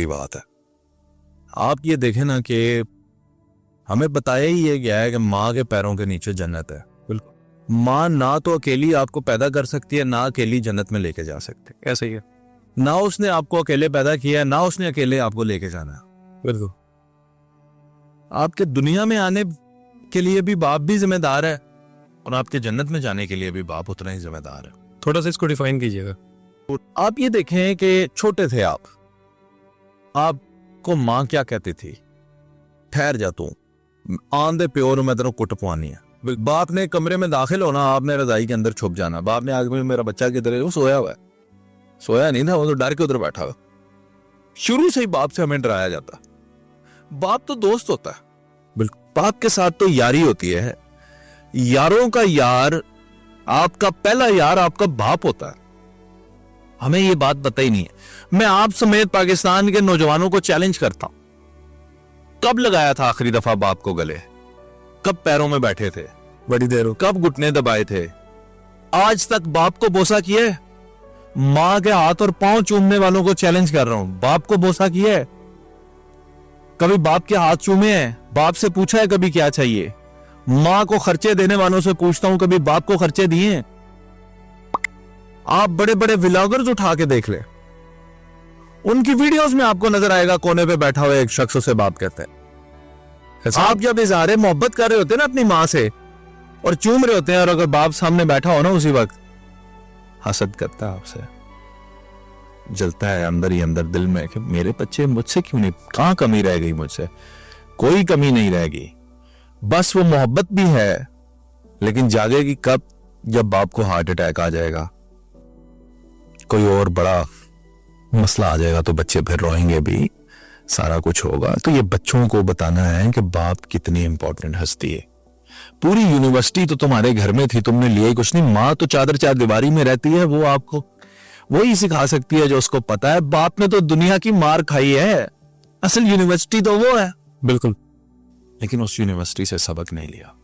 बड़ी बात है। आप ये देखें ना कि हमें बताया ही ये गया है कि माँ के पैरों के नीचे जन्नत है। बिल्कुल, माँ ना तो अकेली आपको पैदा कर सकती है, ना अकेली जन्नत में लेके जा सकती। ऐसा ही है, ना उसने आपको अकेले पैदा किया है, ना उसने अकेले आपको लेके जाना है। बिल्कुल, आपके दुनिया में आने के लिए भी बाप भी जिम्मेदार है और आपके जन्नत में जाने के लिए भी बाप उतना ही जिम्मेदार है। थोड़ा सा इसको डिफाइन कीजिएगा। आप ये देखें कि छोटे थे आपको माँ क्या कहती थी? ठहर जा तू, आंधे प्योर मैं तेरे कुट पवानी है। बाप ने कमरे में दाखिल होना, आपने रजाई के अंदर छुप जाना। बाप ने आगे मेरा बच्चा किधर है? वो सोया हुआ है। सोया नहीं था, वो तो डर के उधर बैठा हुआ। शुरू से ही बाप से हमें डराया जाता। बाप तो दोस्त होता है, बिल्कुल, बाप के साथ तो यारी होती है। यारों का यार, आपका पहला यार आपका बाप होता है। हमें ये बात पता ही नहीं है। मैं आप समेत पाकिस्तान के नौजवानों को चैलेंज करता हूं, कब लगाया था आखिरी दफा बाप को गले? कब पैरों में बैठे थे? बड़ी देर हो। कब घुटने दबाए थे? आज तक बाप को बोसा किया है? मां के हाथ और पांव चूमने वालों को चैलेंज कर रहा हूं, बाप को बोसा किया है? कभी बाप के हाथ चूमे हैं? बाप से पूछा है कभी क्या चाहिए? मां को खर्चे देने वालों से पूछता हूं, कभी बाप को खर्चे दिए हैं? आप बड़े बड़े व्लॉगर्स उठा के देख ले, उनकी वीडियोस में आपको नजर आएगा कोने पे बैठा हुआ एक शख्स उसे बाप कहता है। आप जब इजहार मोहब्बत कर रहे होते हैं ना अपनी मां से और चूम रहे होते हैं, और अगर बाप सामने बैठा हो ना, उसी वक्त हसद करता है आपसे, जलता है अंदर ही अंदर दिल में कि मेरे बच्चे मुझसे क्यों नहीं, कहां कमी रह गई? मुझसे कोई कमी नहीं रहेगी, बस वो मोहब्बत भी है, लेकिन जागेगी कब? जब बाप को हार्ट अटैक आ जाएगा, कोई और बड़ा मसला आ जाएगा, तो बच्चे फिर रोएंगे भी, सारा कुछ होगा। तो ये बच्चों को बताना है कि बाप कितनी इंपॉर्टेंट हस्ती है। पूरी यूनिवर्सिटी तो तुम्हारे घर में थी, तुमने लिया ही कुछ नहीं। माँ तो चादर चार दीवारी में रहती है, वो आपको वही सिखा सकती है जो उसको पता है। बाप ने तो दुनिया की मार खाई है, असल यूनिवर्सिटी तो वो है। बिल्कुल, लेकिन उस यूनिवर्सिटी से सबक नहीं लिया,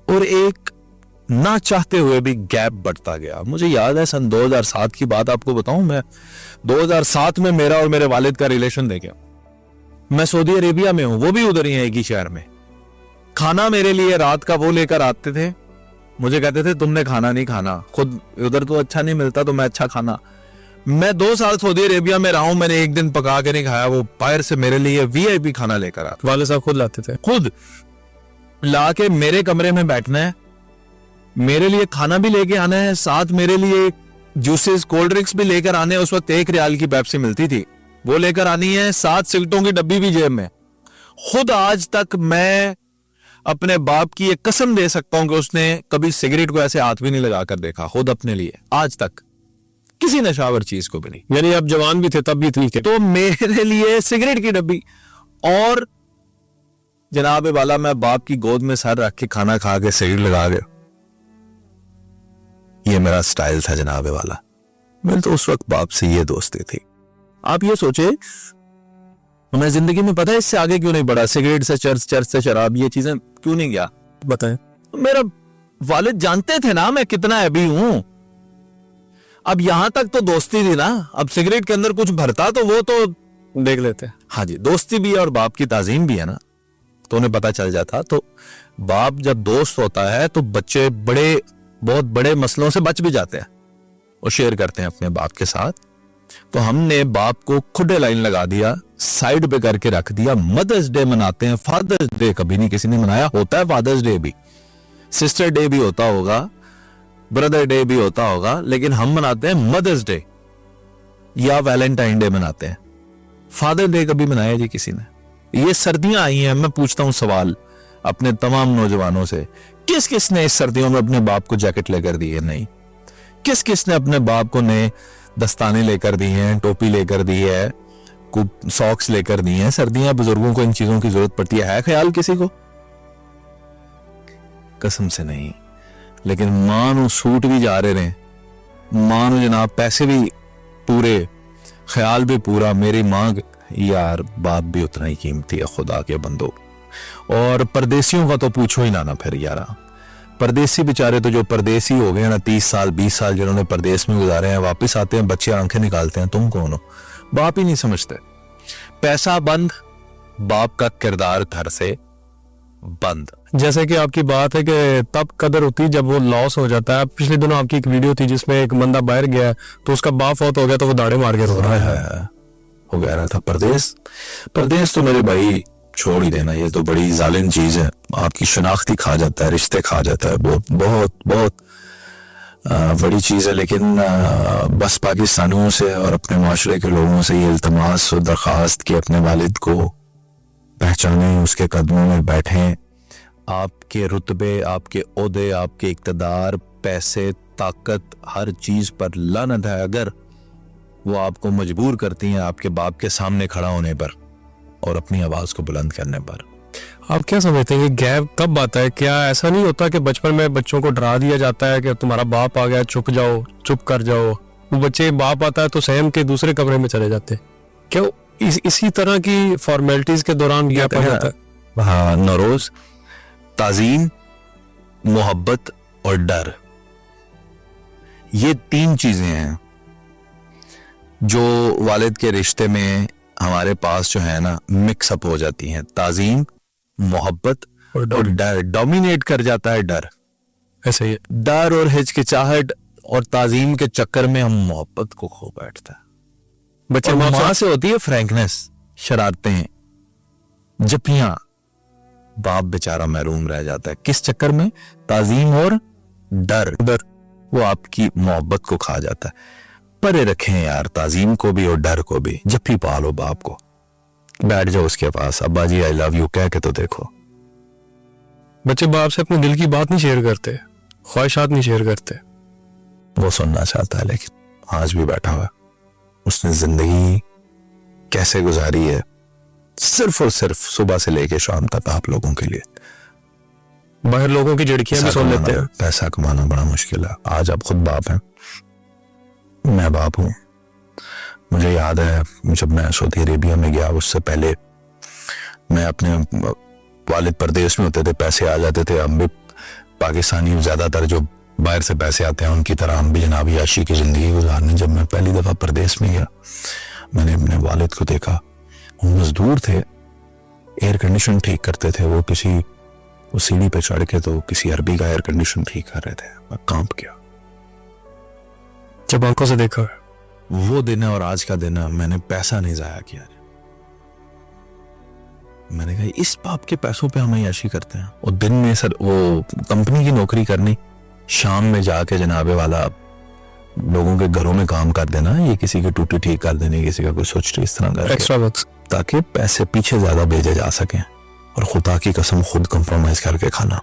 और एक ना चाहते हुए भी गैप बढ़ता गया। मुझे याद है सन 2007 की बात आपको बताऊं, मैं 2007 में मेरा और मेरे वालिद का रिलेशन देखे, मैं सऊदी अरेबिया में हूं, वो भी उधर ही है, एक ही शहर में। खाना मेरे लिए रात का वो लेकर आते थे, मुझे कहते थे तुमने खाना नहीं खाना, खुद उधर तो अच्छा नहीं मिलता तो मैं अच्छा खाना। मैं 2 साल सऊदी अरेबिया में रहा हूं, मैंने एक दिन पका के नहीं खाया, वो बाहर से मेरे लिए वीआईपी खाना लेकर आते। वाले साहब खुद लाते थे, खुद लाके मेरे कमरे में बैठना है, मेरे लिए खाना भी लेके आना है, साथ मेरे लिए जूसेस कोल्ड ड्रिंक्स भी लेकर आने। उस वक्त 1 रियाल की पेप्सी मिलती थी, वो लेकर आनी है, साथ सिगरेटों की डब्बी भी जेब में। खुद आज तक मैं अपने बाप की एक कसम दे सकता हूं कि उसने कभी सिगरेट को ऐसे हाथ भी नहीं लगाकर देखा, खुद अपने लिए, आज तक किसी नशावर चीज को भी नहीं। यानी आप जवान भी थे तब भी ठीक है। तो मेरे लिए सिगरेट की डब्बी, और जनाब वाला मैं बाप की गोद में सर रख के खाना खा के सिगरेट लगा के, ये मेरा स्टाइल था जनाब वाला। मेरे तो उस वक्त बाप से ये दोस्ती थी। आप ये सोचे मैं जिंदगी में पता है इससे आगे क्यों नहीं बढ़ा, सिगरेट से चर्च, चर्च से शराब, ये चीजें क्यों नहीं गया? बताएं। मेरा वालिद जानते थे ना मैं कितना अभी हूं। अब यहां तक तो दोस्ती थी ना, अब सिगरेट के अंदर कुछ भरता तो वो तो देख लेते। हाँ जी, दोस्ती भी है और बाप की ताजीम भी है ना, तो उन्हें पता चल जाता। तो बाप जब दोस्त होता है तो बच्चे बहुत बड़े मसलों से बच भी जाते हैं और शेयर करते हैं अपने बाप के साथ। तो हमने बाप को खुदे लाइन लगा दिया, साइड पे करके रख दिया। मदर्स डे मनाते हैं, फादर्स डे कभी नहीं किसी ने मनाया। होता है फादर्स डे भी, सिस्टर डे भी होता होगा, ब्रदर डे भी होता होगा, लेकिन हम मनाते हैं मदर्स डे या वैलेंटाइन डे मनाते हैं। फादर डे कभी मनाया जी किसी ने? ये सर्दियां आई हैं, मैं पूछता हूं सवाल अपने तमाम नौजवानों से, किस किस ने इस सर्दियों में अपने बाप को जैकेट लेकर दी है? नहीं। किस किस ने अपने बाप को नए दस्ताने लेकर दी हैं, टोपी लेकर दी है, सॉक्स लेकर दी हैं? सर्दियां, बुजुर्गों को इन चीजों की जरूरत पड़ती है ख्याल किसी को? कसम से नहीं। लेकिन मां नू सूट भी जा रहे हैं, मां नू जनाब पैसे भी पूरे, ख्याल भी पूरा। मेरी मां, यार बाप भी उतना ही कीमती है खुदा के बंदो। और परदेसियों का तो पूछो ही ना फिर यारा। परदेसी बेचारे तो जो परदेसी हो गए ना, 30 साल 20 साल जिन्होंने परदेश में गुजारे हैं, वापस आते हैं, बच्चे आंखें निकालते हैं, तुम कौन हो? बाप ही नहीं समझते। पैसा बंद, बाप का किरदार घर से बंद। जैसे कि आपकी बात है कि तब कदर होती है जब वो लॉस हो जाता है। पिछले दिनों आपकी एक वीडियो थी जिसमें एक बंदा बाहर गया तो उसका बाप फौत हो गया तो वो दाढ़े मार के रो रहा है। हो गया रहा था परदेश। परदेश तो मेरे भाई छोड़ ही देना, ये तो बड़ी जालिम चीज है। आपकी शनाख्ती खा जाता है, रिश्ते खा जाता है, बहुत बहुत बहुत बड़ी चीज है। लेकिन बस पाकिस्तानियों से और अपने माशरे के लोगों से ये इल्तमास और दरख्वास्त कि अपने वालिद को पहचाने, उसके कदमों में बैठें। आपके रुतबे, आपके ओहदे, आपके इक़्तिदार, पैसे, ताकत, हर चीज पर लानत है अगर वो आपको मजबूर करती हैं आपके बाप के सामने खड़ा होने पर और अपनी आवाज को बुलंद करने पर। आप क्या समझते हैं कि गैप कब आता है? क्या ऐसा नहीं होता कि बचपन में बच्चों को डरा दिया जाता है कि तुम्हारा बाप आ गया, चुप जाओ, चुप कर जाओ। वो बच्चे बाप आता है तो सहम के दूसरे कमरे में चले जाते हैं। क्यों इसी तरह की फॉर्मेलिटीज के दौरान गैप आ जाता है? हाँ नौरोज, ताजीम, मोहब्बत और डर, ये तीन चीजें हैं जो वालिद के रिश्ते में हमारे पास जो है ना मिक्सअप हो जाती हैं। ताजीम, मोहब्बत और डर डोमिनेट कर जाता है। डर ऐसे ही डर और हिचकिचाहट और ताजीम के चक्कर में हम मोहब्बत को खो बैठता है। बच्चे और माँ मां से होती है फ्रैंकनेस, शरारतें, जपियां। बाप बेचारा महरूम रह जाता है किस चक्कर में? ताजीम और डर। वो आपकी मोहब्बत को खा जाता है। परे रखें यार ताजीम को भी और डर को भी। जप्पी पालो बाप को, बैठ जाओ उसके पास, अब्बा जी आई लव यू कह के तो देखो। बच्चे बाप से अपने दिल की बात नहीं शेयर करते, ख्वाहिशात नहीं शेयर करते। वो सुनना चाहता है लेकिन आज भी बैठा हुआ, उसने जिंदगी कैसे गुजारी है सिर्फ और सिर्फ सुबह से लेके शाम तक आप लोगों के लिए। बाहर लोगों की झिड़कियां भी सुन लेते हैं। पैसा कमाना बड़ा मुश्किल है। आज आप खुद बाप हैं, मैं बाप हूं। मुझे याद है जब मैं सऊदी अरेबिया में गया, उससे पहले मैं अपने वालिद परदेश में होते थे, पैसे आ जाते थे। हम भी पाकिस्तानी ज्यादातर जो बाहर से पैसे आते हैं उनकी तरह हम भी जनाब याशी की जिंदगी गुजारने। जब मैं पहली दफा परदेश में गया, मैंने अपने वालिद को देखा। वो मजदूर थे, एयर कंडीशन ठीक करते थे। वो सीढ़ी पे चढ़ के तो किसी अरबी का एयर कंडीशन ठीक कर रहे थे। मैं कांप गया जब आंखों से देखा। वो दिन है और आज का दिन है, मैंने पैसा नहीं जाया किया। मैंने कहा इस बाप के पैसों पे हम याशी करते हैं। और दिन में सर वो कंपनी की नौकरी करनी, शाम में जाके जनाबे वाला लोगों के घरों में काम कर देना, ये किसी की टूटी ठीक कर देने, किसी का कोई सोच इस तरह का एक्स्ट्रा वर्क, ताकि पैसे पीछे ज्यादा भेजे जा सकें और खुदा की कसम खुद कंप्रोमाइज करके खाना।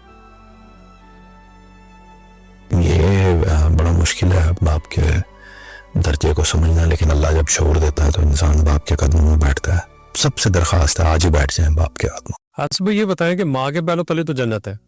ये बड़ा मुश्किल है बाप के दर्जे को समझना। लेकिन अल्लाह जब शऊर देता है तो इंसान बाप के कदमों में बैठता है। सबसे दरख्वास्त है आज ही बैठ जाएं बाप के कदमों। आज सुबह ये बताएं कि माँ के पैरों तले तो जन्नत है,